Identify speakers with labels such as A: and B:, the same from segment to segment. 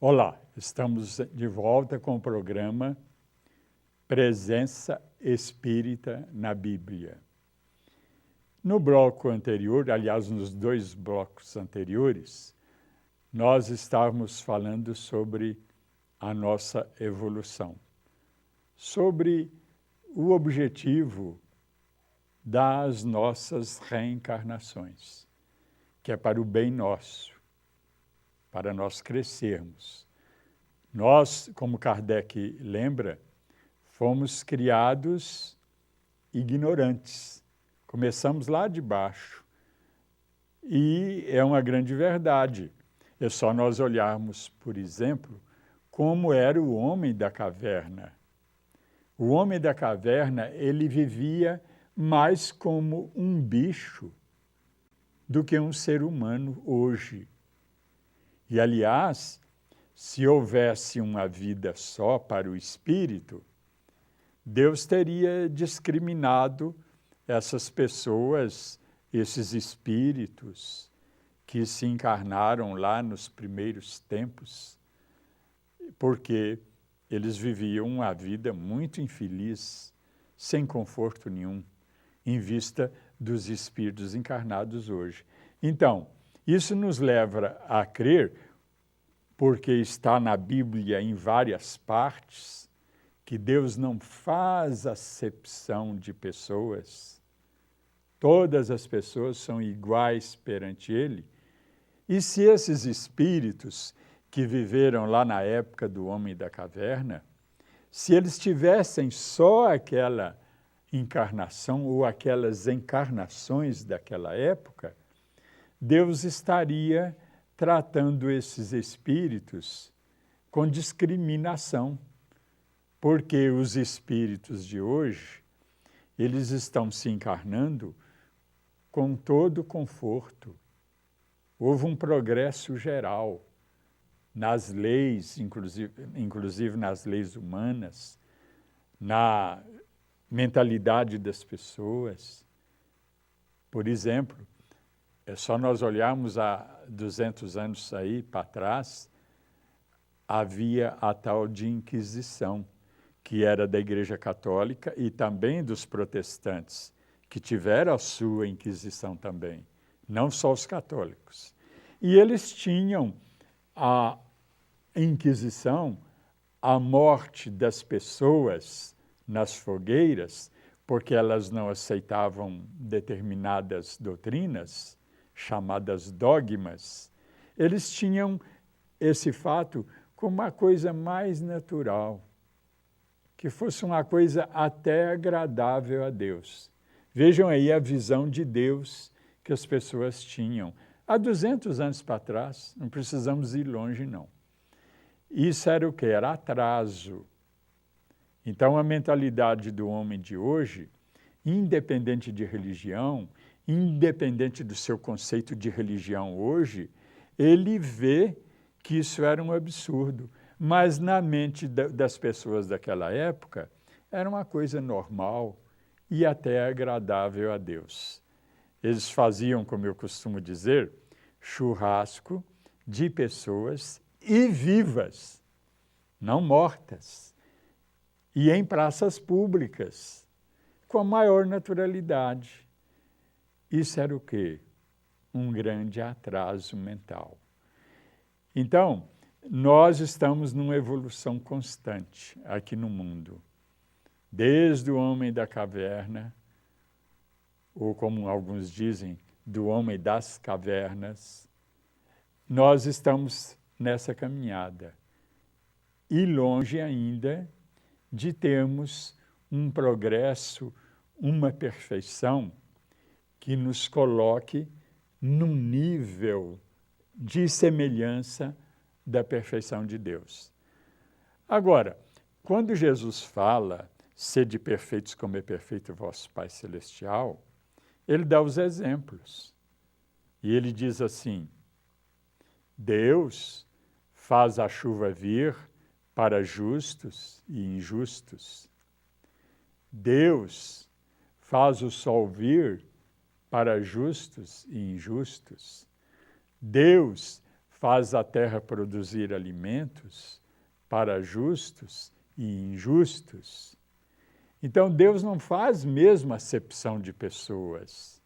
A: Olá, estamos de volta com o programa Presença Espírita na Bíblia. No bloco anterior, aliás, nos dois blocos anteriores, nós estávamos falando sobre a nossa evolução, sobre o objetivo das nossas reencarnações, que é para o bem nosso, para nós crescermos. Nós, como Kardec lembra, fomos criados ignorantes. Começamos lá de baixo. E é uma grande verdade. É só nós olharmos, por exemplo, como era o homem da caverna. O homem da caverna, ele vivia mais como um bicho do que um ser humano hoje. E, aliás, se houvesse uma vida só para o espírito, Deus teria discriminado essas pessoas, esses espíritos que se encarnaram lá nos primeiros tempos, porque eles viviam uma vida muito infeliz, sem conforto nenhum, em vista dos espíritos encarnados hoje. Então, isso nos leva a crer, porque está na Bíblia em várias partes, que Deus não faz acepção de pessoas. Todas as pessoas são iguais perante Ele. E se esses espíritos que viveram lá na época do homem da caverna, se eles tivessem só aquela encarnação ou aquelas encarnações daquela época, Deus estaria tratando esses espíritos com discriminação, porque os espíritos de hoje, eles estão se encarnando com todo conforto. Houve um progresso geral nas leis, inclusive nas leis humanas, na mentalidade das pessoas. Por exemplo, é só nós olharmos há 200 anos aí para trás, havia a tal de Inquisição, que era da Igreja Católica e também dos protestantes, que tiveram a sua Inquisição também, não só os católicos. E eles tinham a Inquisição, a morte das pessoas nas fogueiras, porque elas não aceitavam determinadas doutrinas, chamadas dogmas. Eles tinham esse fato como uma coisa mais natural, que fosse uma coisa até agradável a Deus. Vejam aí a visão de Deus que as pessoas tinham. Há 200 anos para trás, não precisamos ir longe, não. Isso era o quê? Era atraso. Então, a mentalidade do homem de hoje, independente de religião, independente do seu conceito de religião hoje, ele vê que isso era um absurdo. Mas na mente das pessoas daquela época, era uma coisa normal e até agradável a Deus. Eles faziam, como eu costumo dizer, churrasco de pessoas e vivas, não mortas, e em praças públicas, com a maior naturalidade. Isso era o quê? Um grande atraso mental. Então, nós estamos numa evolução constante aqui no mundo. Desde o homem da caverna, ou como alguns dizem, do homem das cavernas, nós estamos nessa caminhada. E longe ainda de termos um progresso, uma perfeição que nos coloque num nível de semelhança da perfeição de Deus. Agora, quando Jesus fala, sede perfeitos como é perfeito o vosso Pai Celestial, ele dá os exemplos. E ele diz assim, Deus faz a chuva vir para justos e injustos. Deus faz o sol vir para justos e injustos. Deus faz a terra produzir alimentos para justos e injustos. Então, Deus não faz mesmo acepção de pessoas.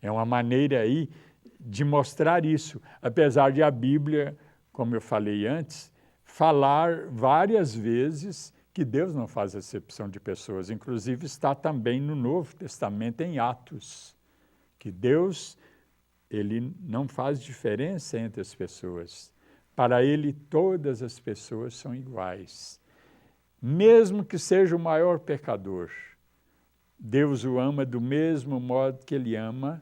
A: É uma maneira aí de mostrar isso, apesar de a Bíblia, como eu falei antes, falar várias vezes que Deus não faz acepção de pessoas. Inclusive está também no Novo Testamento, em Atos, que Deus, ele não faz diferença entre as pessoas. Para ele, todas as pessoas são iguais. Mesmo que seja o maior pecador, Deus o ama do mesmo modo que ele ama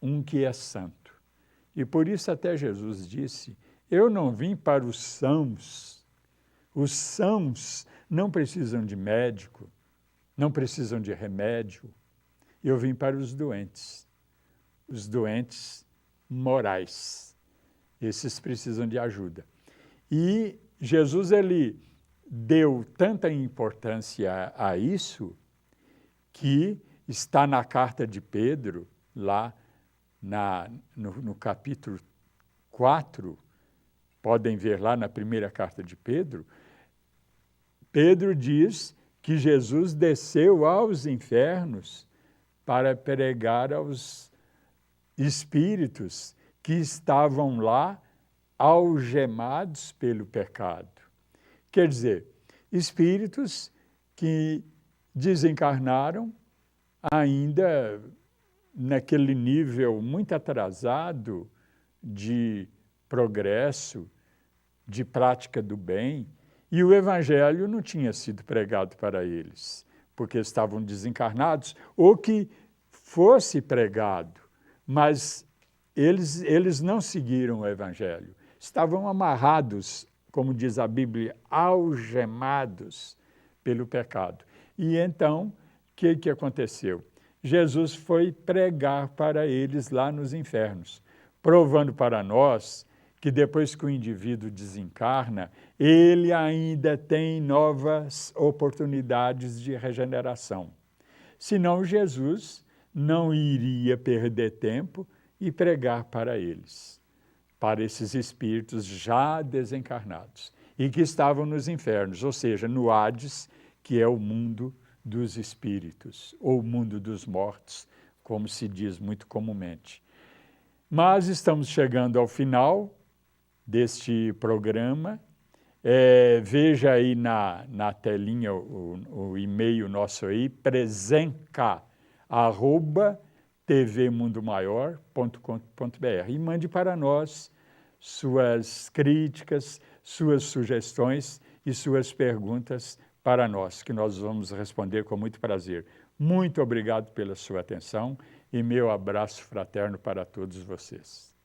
A: um que é santo. E por isso até Jesus disse, eu não vim para os sãos. Os sãos não precisam de médico, não precisam de remédio. Eu vim para os doentes morais. Esses precisam de ajuda. E Jesus, ele deu tanta importância a isso que está na carta de Pedro, lá no capítulo 4, podem ver lá na primeira carta de Pedro, Pedro diz que Jesus desceu aos infernos para pregar aos espíritos que estavam lá algemados pelo pecado. Quer dizer, espíritos que desencarnaram ainda naquele nível muito atrasado de progresso, de prática do bem, e o Evangelho não tinha sido pregado para eles, porque estavam desencarnados, ou que fosse pregado, mas eles não seguiram o Evangelho. Estavam amarrados, como diz a Bíblia, algemados pelo pecado. E então, o que aconteceu? Jesus foi pregar para eles lá nos infernos, provando para nós que depois que o indivíduo desencarna, ele ainda tem novas oportunidades de regeneração. Senão Jesus não iria perder tempo e pregar para eles, para esses espíritos já desencarnados e que estavam nos infernos, ou seja, no Hades, que é o mundo dos espíritos, ou o mundo dos mortos, como se diz muito comumente. Mas estamos chegando ao final deste programa. Veja aí na telinha o e-mail nosso aí, presenca@tvmundomaior.com.br, e mande para nós suas críticas, suas sugestões e suas perguntas para nós, que nós vamos responder com muito prazer. Muito obrigado pela sua atenção e meu abraço fraterno para todos vocês.